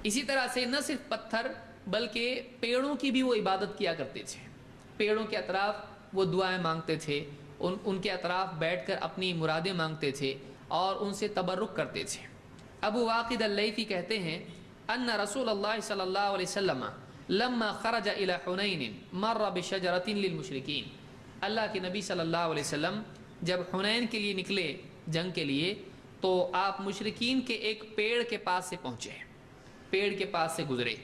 इसी तरह से न सिर्फ पत्थर बल्कि पेड़ों की भी वो इबादत किया करते थे। पेड़ों के अतराफ वो दुआएं मांगते थे, उनके अतराफ बैठकर अपनी मुरादें मांगते थे और उनसे तबर्रुक करते थे। अबू वाक़िद अल-लैथी कहते हैं अन्ना रसूलुल्लाह सल्लल्लाहु अलैहि वसल्लम लम्मा खरज इला हुनैन मर्र बिशजरतिन लिलमुशरिकीन, अल्लाह के नबी सल्लल्लाहु अलैहि वसल्लम जब हुनैन के लिए निकले जंग के लिए, तो आप मुशरिकीन के एक पेड़ के पास से पहुँचे, पेड़ के पास से गुजरे।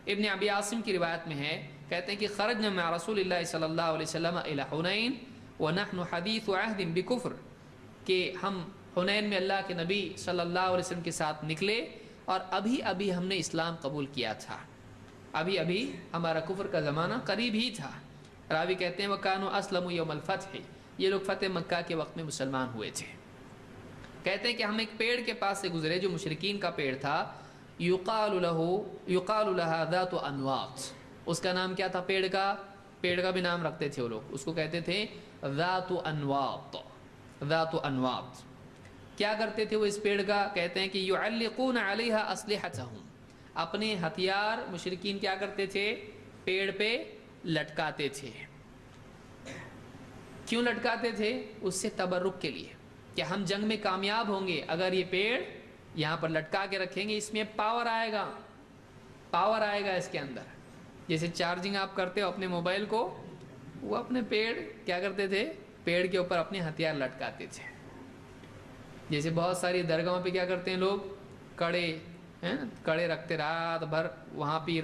इब्न अबी आसिम की रिवायत में है, कहते हैं कि खरजना मअ रसूलिल्लाह सल्लल्लाहु अलैहि वसल्लम इला हुनैन व नहनु हदीथु अहदिन बिकुफ्र, कि हम हुनैन में अल्लाह के नबी सल्लल्लाहु अलैहि वसल्लम के साथ निकले और अभी अभी हमने इस्लाम कबूल किया था, अभी अभी हमारा कुफ्र का ज़माना करीब ही था। रावी कहते हैं वकानु अस्लमु यौमल फतह, ये लोग फतेह मक्का के वक्त में मुसलमान हुए थे। कहते हैं कि हम एक पेड़ के पास से गुजरे जो मुशरिकीन का पेड़ था, युकालु लहा ज़ातु अनवात, उसका नाम क्या था? पेड़ का भी नाम रखते थे वो लोग, उसको कहते थे ज़ातु अनवात, ज़ातु अनवात। क्या करते थे वो इस पेड़ का? कहते हैं कि युअल्लिक़ून अलैहा अस्लिहतहुम, अपने हथियार मुशरिकीन क्या करते थे? पेड़ पे लटकाते थे। क्यों लटकाते थे? उससे तबर्रुक के लिए कि हम जंग में कामयाब होंगे अगर ये पेड़ यहाँ पर लटका के रखेंगे, इसमें पावर आएगा, पावर आएगा इसके अंदर। जैसे चार्जिंग आप करते हो अपने मोबाइल को, वो अपने पेड़ क्या करते थे? पेड़ के ऊपर अपने हथियार लटकाते थे। जैसे बहुत सारी दरगाहों पे क्या करते हैं लोग? कड़े हैं, कड़े रखते रात भर, वहाँ पे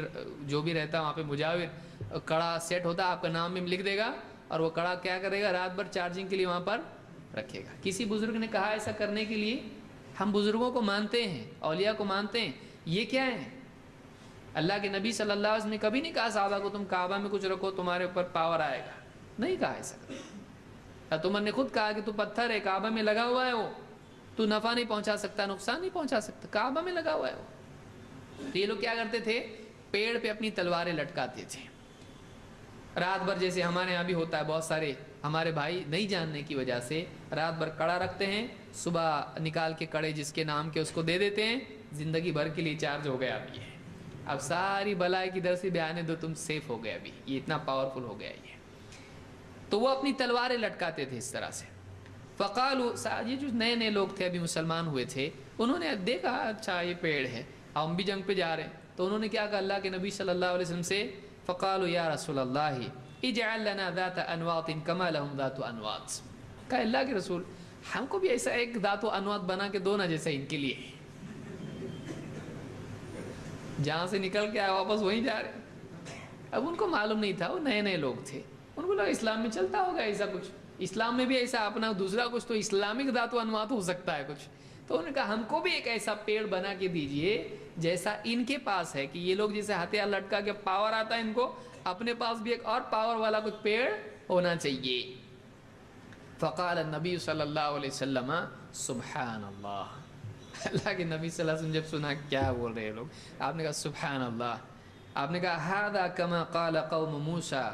जो भी रहता है वहाँ पे मुजाविर कड़ा सेट होता है, आपका नाम भी लिख देगा और वो कड़ा क्या करेगा? रात भर चार्जिंग के लिए वहाँ पर रखेगा। किसी बुजुर्ग ने कहा ऐसा करने के लिए। हम बुजुर्गों को मानते हैं, औलिया को मानते हैं, ये क्या है? अल्लाह के नबी सल्लल्लाहु अलैहि वसल्लम ने कभी नहीं कहा साहबा को तुम काबा में कुछ रखो तुम्हारे ऊपर पावर आएगा, नहीं कहा ऐसा। तुमर ने खुद कहा कि तू पत्थर है, काबा में लगा हुआ है, वो तू नफ़ा नहीं पहुंचा सकता, नुकसान नहीं पहुंचा सकता, काबा में लगा हुआ है वो। तो ये लोग क्या करते थे? पेड़ पे अपनी तलवारें लटकाते थे रात भर। जैसे हमारे यहाँ भी होता है, बहुत सारे हमारे भाई नहीं जानने की वजह से रात भर कड़ा रखते हैं, सुबह निकाल के कड़े जिसके नाम के उसको दे देते हैं, ज़िंदगी भर के लिए चार्ज हो गया अभी, अब सारी बलाई की दर से भी आने दो, तुम सेफ हो गए, अभी ये इतना पावरफुल हो गया ये। तो वो अपनी तलवारें लटकाते थे इस तरह से। फ़क़ालू, ये जो नए नए लोग थे अभी मुसलमान हुए थे, उन्होंने देखा अच्छा ये पेड़ है, हम भी जंग पे जा रहे हैं, तो उन्होंने क्या कहा अल्लाह के नबी सल्लल्लाहु अलैहि वसल्लम से, फ़क़ालू या रसूलल्लाह इजअल लना ज़ात अनवातिन कमा लहुम ज़ातु अनवात, कहा अल्लाह के रसूल हमको भी ऐसा एक ज़ातु अनवात बना के दो ना जैसा इनके लिए। जहाँ से निकल के आए वापस वहीं जा रहे। अब उनको मालूम नहीं था, वो नए नए लोग थे, उनको लगा इस्लाम में चलता होगा ऐसा कुछ, इस्लाम में भी ऐसा अपना दूसरा कुछ तो इस्लामिक ज़ातु अनवात हो सकता है कुछ। तो उन्होंने कहा हमको भी एक ऐसा पेड़ बना के दीजिए जैसा इनके पास है, कि ये लोग जैसे हथियार लटका के पावर आता है इनको, अपने पास भी एक और पावर वाला कुछ पेड़ होना चाहिए। फ़क़ाल नबी सल्लल्लाहु अलैहि वसल्लम सुब्हान अल्लाह, अल्लाह के नबी सल्लल्लाहु अलैहि वसल्लम जब सुना क्या बोल रहे हैं लोग, आपने कहा सुब्हान अल्लाह, आपने कहा हादा कमा क़ाल क़ौम मूसा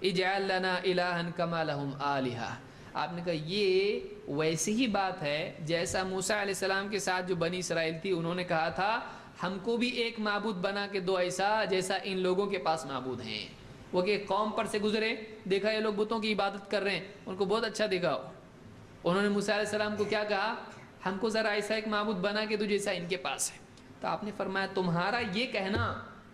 इजअल लना इलाहन कमा लहुम आलिहा, आपने कहा ये वैसी ही बात है जैसा मूसा अलैहिस्सलाम के साथ जो बनी इसराइल थी, उन्होंने कहा था हमको भी एक माबूद बना के दो ऐसा जैसा इन लोगों के पास माबूद हैं। वो कि कौम पर से गुजरे, देखा ये लोग बुतों की इबादत कर रहे हैं, उनको बहुत अच्छा दिखा, उन्होंने मूसा अलैहिस्सलाम को क्या कहा, हमको ज़रा ऐसा एक माबूद बना के दो जैसा इनके पास है। तो आपने फरमाया तुम्हारा ये कहना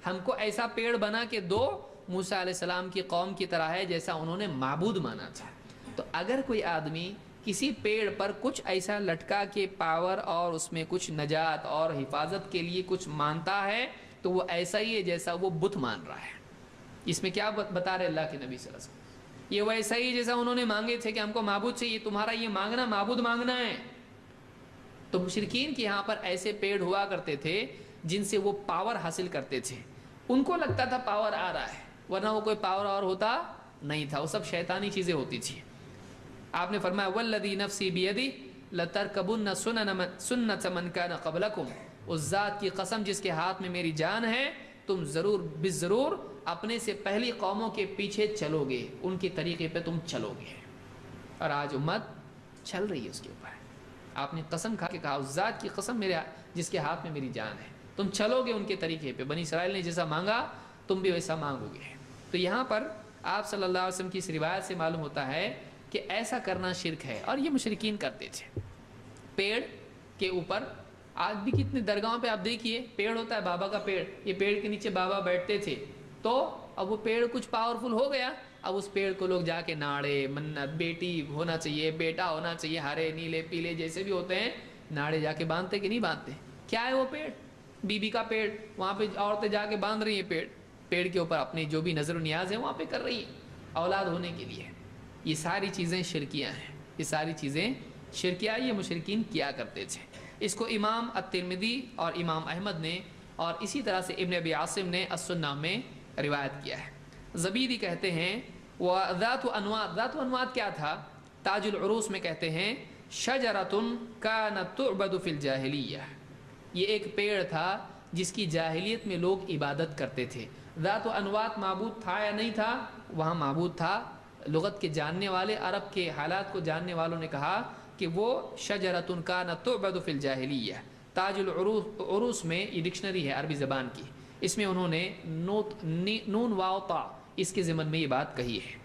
हमको ऐसा पेड़ बना के दो मूसा अलैहिस्सलाम की कौम की तरह है जैसा उन्होंने माबूद माना था। तो अगर कोई आदमी किसी पेड़ पर कुछ ऐसा लटका के पावर और उसमें कुछ नजात और हिफाजत के लिए कुछ मानता है, तो वो ऐसा ही है जैसा वो बुत मान रहा है। इसमें क्या बता रहे अल्लाह के नबी सल्लल्लाहु अलैहि वसल्लम, ये वैसा ही जैसा उन्होंने मांगे थे कि हमको माबूद चाहिए, तुम्हारा ये मांगना माबूद मांगना है। तो मुशरिकीन के यहाँ पर ऐसे पेड़ हुआ करते थे जिनसे वो पावर हासिल करते थे, उनको लगता था पावर आ रहा है, वरना वो कोई पावर और होता नहीं था, वो सब शैतानी चीज़ें होती थी। आपने फरमाया वल्लज़ी नफ़्सी बियदी लतरकबुन्न सुन्नत मन कान क़बलकुम, उस ज़ात की कसम जिसके हाथ में मेरी जान है, तुम ज़रूर बिज़रूर अपने से पहली कौमों के पीछे चलोगे, उनके तरीक़े पे तुम चलोगे। और आज उम्मत चल रही है उसके ऊपर। आपने कसम खा के कहा उस ज़ात की कसम मेरे जिसके हाथ में मेरी जान है, تم چلو گے ان کے طریقے پہ، بنی اسرائیل نے جیسا مانگا تم بھی ویسا مانگو گے۔ تو یہاں پر آپ صلی اللہ علیہ وسلم کی اس روایت سے معلوم ہوتا ہے کہ ایسا کرنا شرک ہے، اور یہ مشرکین کرتے تھے۔ پیڑ کے اوپر آج بھی کتنے درگاہوں پہ آپ دیکھیے پیڑ ہوتا ہے، بابا کا پیڑ، یہ پیڑ کے نیچے بابا بیٹھتے تھے، تو اب وہ پیڑ کچھ پاورفل ہو گیا، اب اس پیڑ کو لوگ جا کے ناڑے منت، بیٹی ہونا چاہیے، بیٹا ہونا چاہیے، ہرے نیلے پیلے جیسے بھی ہوتے ہیں، ناڑے جا کے باندھتے کہ نہیں باندھتے؟ کیا ہے وہ پیڑ؟ بی بی کا پیڑ، وہاں پہ عورتیں جا کے باندھ رہی ہیں پیڑ کے اوپر اپنی جو بھی نظر و نیاز ہے وہاں پہ کر رہی ہیں اولاد ہونے کے لیے۔ یہ ساری چیزیں شرکیاں ہیں، یہ ساری چیزیں شرکیاں یہ مشرکین کیا کرتے تھے۔ اس کو امام الترمذی اور امام احمد نے اور اسی طرح سے ابن ابی عاصم نے السنہ میں روایت کیا ہے۔ زبیدی کہتے ہیں وذات انوات، ذات انوات کیا تھا؟ تاج العروس میں کہتے ہیں شجرۃ کانت تعبد فی الجاہلیہ، یہ ایک پیڑ تھا جس کی جاہلیت میں لوگ عبادت کرتے تھے۔ ذات و انوات معبود تھا یا نہیں تھا؟ وہاں معبود تھا۔ لغت کے جاننے والے، عرب کے حالات کو جاننے والوں نے کہا کہ وہ شجرۃ کانت تعبد فی الجاہلیہ۔ تاج العروس میں یہ ڈکشنری ہے عربی زبان کی، اس میں انہوں نے نون واو تا اس کے ضمن میں یہ بات کہی ہے۔